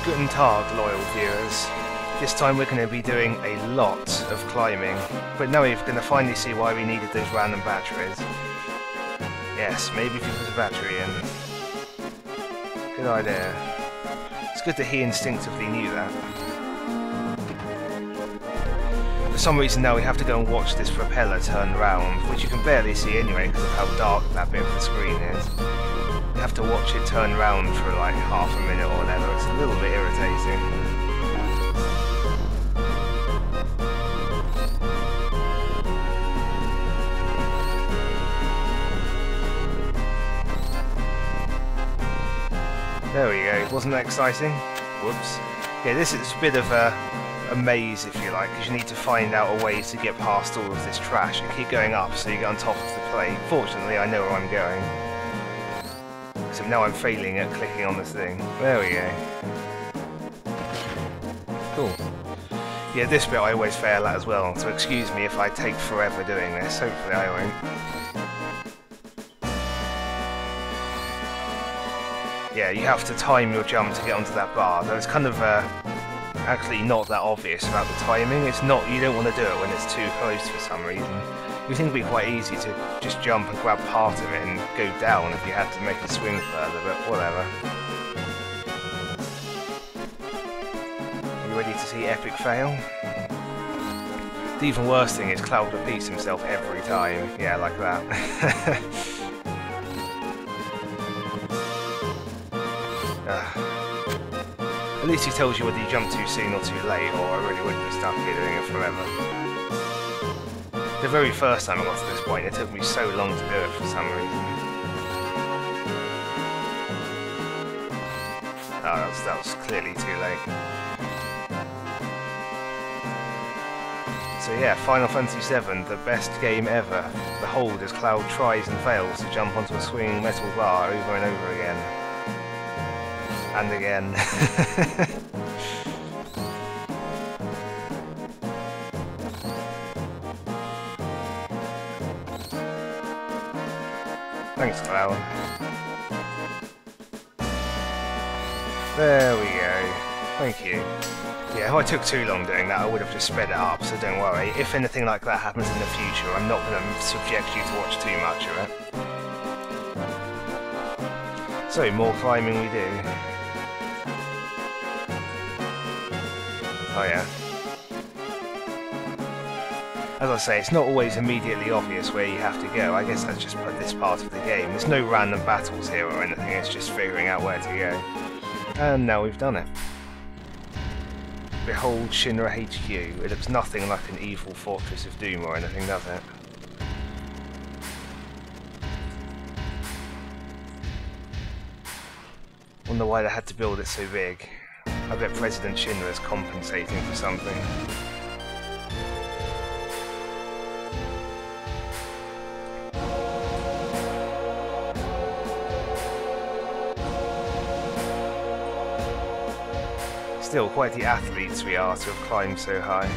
Guten Tag, loyal viewers. This time we're going to be doing a lot of climbing, but now we're going to finally see why we needed those random batteries. Yes, maybe if you put a battery in. Good idea. It's good that he instinctively knew that. For some reason now we have to go and watch this propeller turn round, which you can barely see anyway because of how dark that bit of the screen is. You have to watch it turn round for like half a minute or whatever. It's a little bit irritating. There we go. Wasn't that exciting? Whoops. Yeah, this is a bit of a maze, if you like, because you need to find out a way to get past all of this trash and keep going up so you get on top of the plane. Fortunately, I know where I'm going. So now I'm failing at clicking on this thing. There we go. Cool. Yeah, this bit I always fail at as well, so excuse me if I take forever doing this. Hopefully I won't. Yeah, you have to time your jump to get onto that bar, though it's kind of actually not that obvious about the timing. It's not, you don't want to do it when it's too close for some reason. You think it'd be quite easy to just jump and grab part of it and go down if you had to make it swing further, but whatever. Are you ready to see epic fail? The even worse thing is Cloud repeats himself every time. Yeah, like that. At least he tells you whether you jump too soon or too late, or I really would be stuck here doing it forever. The very first time I got to this point, it took me so long to do it for some reason. Oh, that was clearly too late. So yeah, Final Fantasy VII, the best game ever. The hold as Cloud tries and fails to jump onto a swinging metal bar over and over again. And again. Thanks, Cloud. There we go. Thank you. Yeah, if I took too long doing that, I would have just sped it up, so don't worry. If anything like that happens in the future, I'm not going to subject you to watch too much of it. So, more climbing we do. Oh yeah. As I say, it's not always immediately obvious where you have to go. I guess that's just this part of the game. There's no random battles here or anything, it's just figuring out where to go. And now we've done it. Behold Shinra HQ. It looks nothing like an evil Fortress of Doom or anything, does it? Wonder why they had to build it so big. I bet President Shinra is compensating for something. Still, quite the athletes we are to have climbed so high.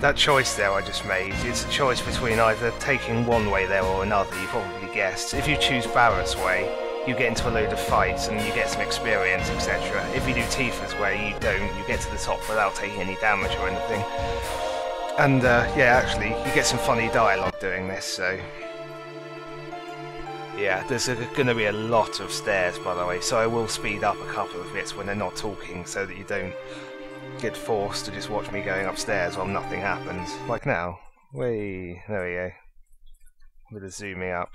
That choice there I just made, it's a choice between either taking one way there or another, you probably guessed. If you choose Barret's way, you get into a load of fights and you get some experience, etc. If you do Tifa's way, you don't, you get to the top without taking any damage or anything. And yeah, actually, you get some funny dialogue doing this, so... Yeah, there's going to be a lot of stairs, by the way, so I will speed up a couple of bits when they're not talking, so that you don't get forced to just watch me going upstairs while nothing happens. Like now. Whee! There we go. With a zooming up.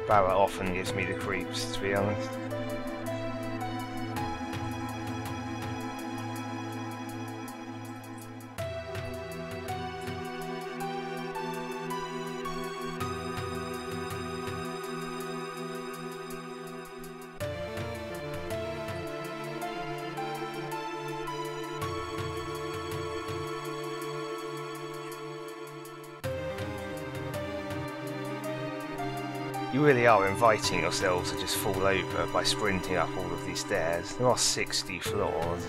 Barret often gives me the creeps, to be honest. You really are inviting yourselves to just fall over by sprinting up all of these stairs. There are 60 floors.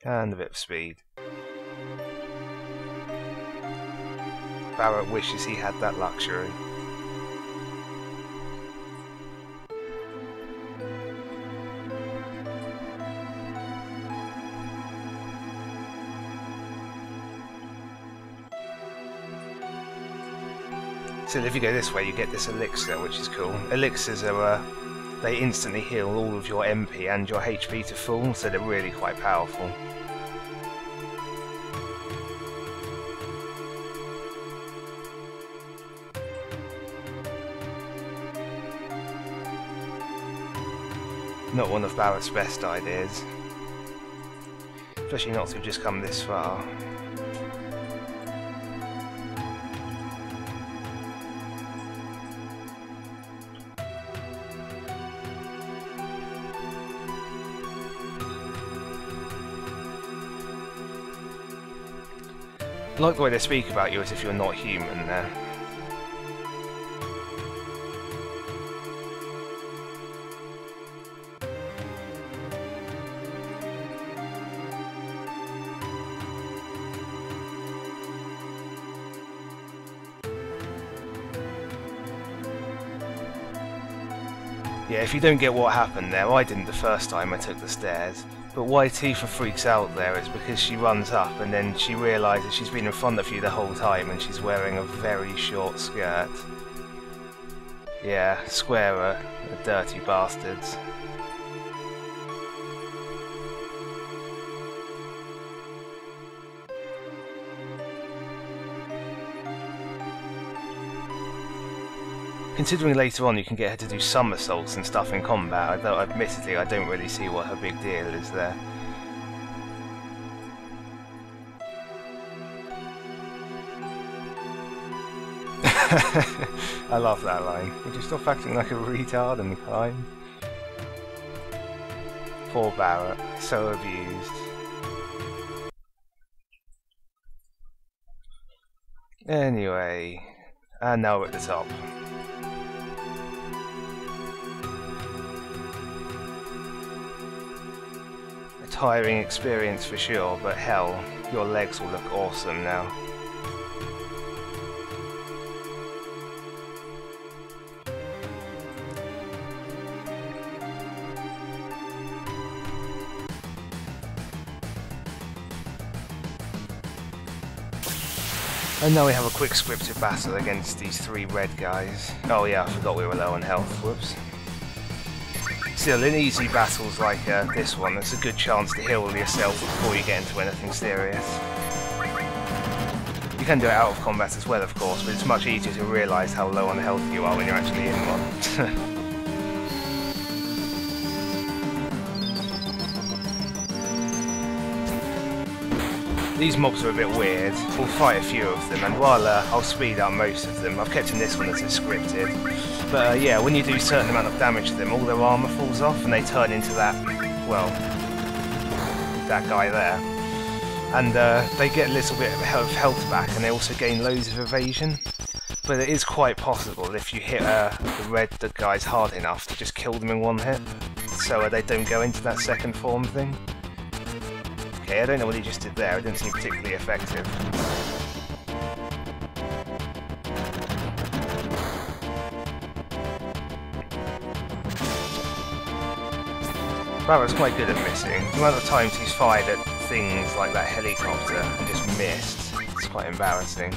And a bit of speed. Barret wishes he had that luxury. So if you go this way, you get this elixir, which is cool. Elixirs are, they instantly heal all of your MP and your HP to full, so they're really quite powerful. Not one of Barret's best ideas. Especially not to have just come this far. I like the way they speak about you as if you're not human there. Yeah, if you don't get what happened there, I didn't the first time I took the stairs, but why Tifa freaks out there is because she runs up and then she realises she's been in front of you the whole time and she's wearing a very short skirt. Yeah, square the dirty bastards. Considering later on you can get her to do somersaults and stuff in combat, though admittedly I don't really see what her big deal is there. I love that line. Would you stop acting like a retard and climb? Poor Barret, so abused. Anyway, and now we're at the top. Tiring experience for sure, but hell, your legs will look awesome now. And now we have a quick scripted battle against these three red guys. Oh yeah, I forgot we were low on health, whoops. Still, in easy battles like this one, it's a good chance to heal yourself before you get into anything serious. You can do it out of combat as well, of course, but it's much easier to realise how low on health you are when you're actually in one. These mobs are a bit weird. We'll fight a few of them, and while I'll speed up most of them, I've kept in this one as it's scripted. But yeah, when you do a certain amount of damage to them, all their armour falls off and they turn into that, well, that guy there. And they get a little bit of health back, and they also gain loads of evasion. But it is quite possible if you hit the guys hard enough to just kill them in one hit, so they don't go into that second form thing. Okay, I don't know what he just did there, it didn't seem particularly effective. Barret's quite good at missing. The amount of times he's fired at things like that helicopter and just missed, it's quite embarrassing.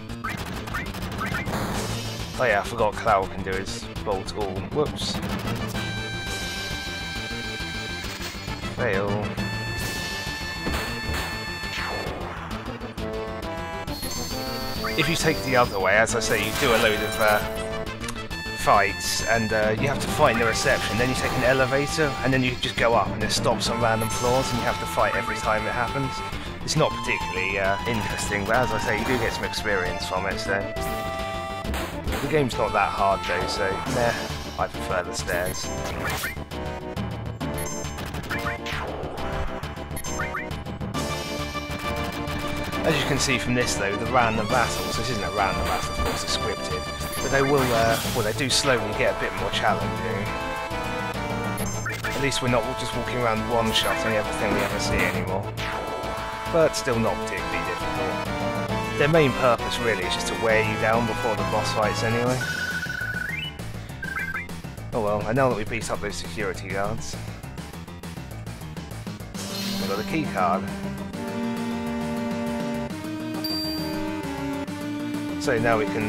Oh yeah, I forgot Cloud can do his bolt all. Whoops. Fail. If you take the other way, as I say, you do a load of fights, and you have to fight in the reception, then you take an elevator, and then you just go up, and it stops on random floors, and you have to fight every time it happens. It's not particularly interesting, but as I say, you do get some experience from it, so... The game's not that hard though, so nah, I prefer the stairs. As you can see from this though, the random battles, this isn't a random battle, of course, it's scripted, but they will, well, they do slowly get a bit more challenging. At least we're not just walking around one-shotting everything we ever see anymore. But still not particularly difficult. Their main purpose really is just to wear you down before the boss fights anyway. Oh well, and now that we've beat up those security guards, we've got a key card. So now we can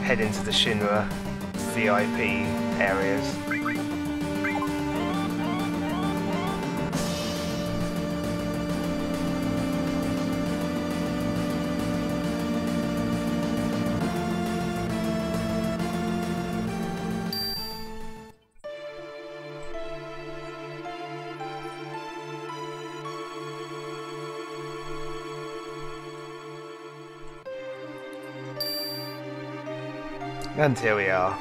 head into the Shinra VIP areas. And here we are.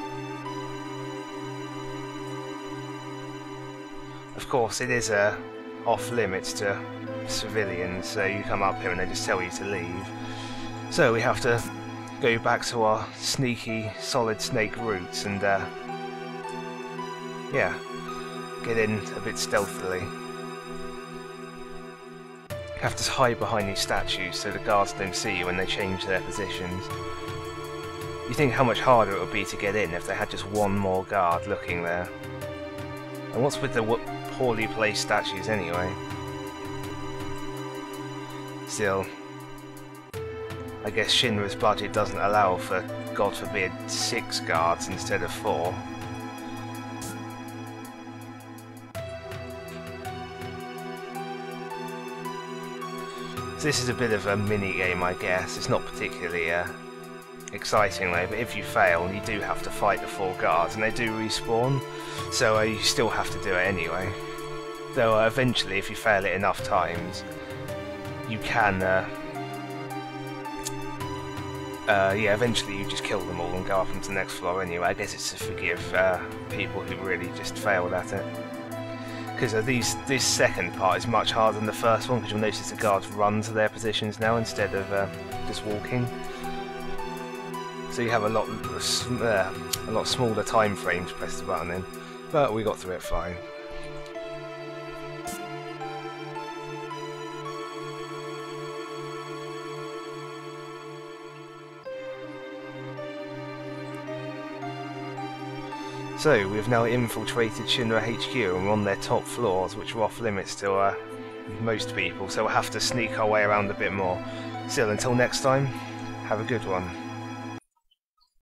Of course, it is off limits to civilians, so you come up here and they just tell you to leave. So we have to go back to our sneaky Solid Snake roots and, yeah, get in a bit stealthily. You have to hide behind these statues so the guards don't see you when they change their positions. You think how much harder it would be to get in if they had just one more guard looking there. And what's with the poorly placed statues anyway? Still, I guess Shinra's budget doesn't allow for, God forbid, 6 guards instead of 4. So this is a bit of a mini-game, I guess. It's not particularly excitingly, but if you fail, you do have to fight the 4 guards, and they do respawn, so you still have to do it anyway. Though eventually, if you fail it enough times, you can, yeah, eventually you just kill them all and go up into the next floor anyway. I guess it's to forgive people who really just failed at it. Because this second part is much harder than the first one, because you'll notice the guards run to their positions now instead of just walking. So you have a lot smaller time frame to press the button in, but we got through it fine. So we've now infiltrated Shinra HQ and we're on their top floors, which are off limits to most people, so we'll have to sneak our way around a bit more. Still, until next time, have a good one.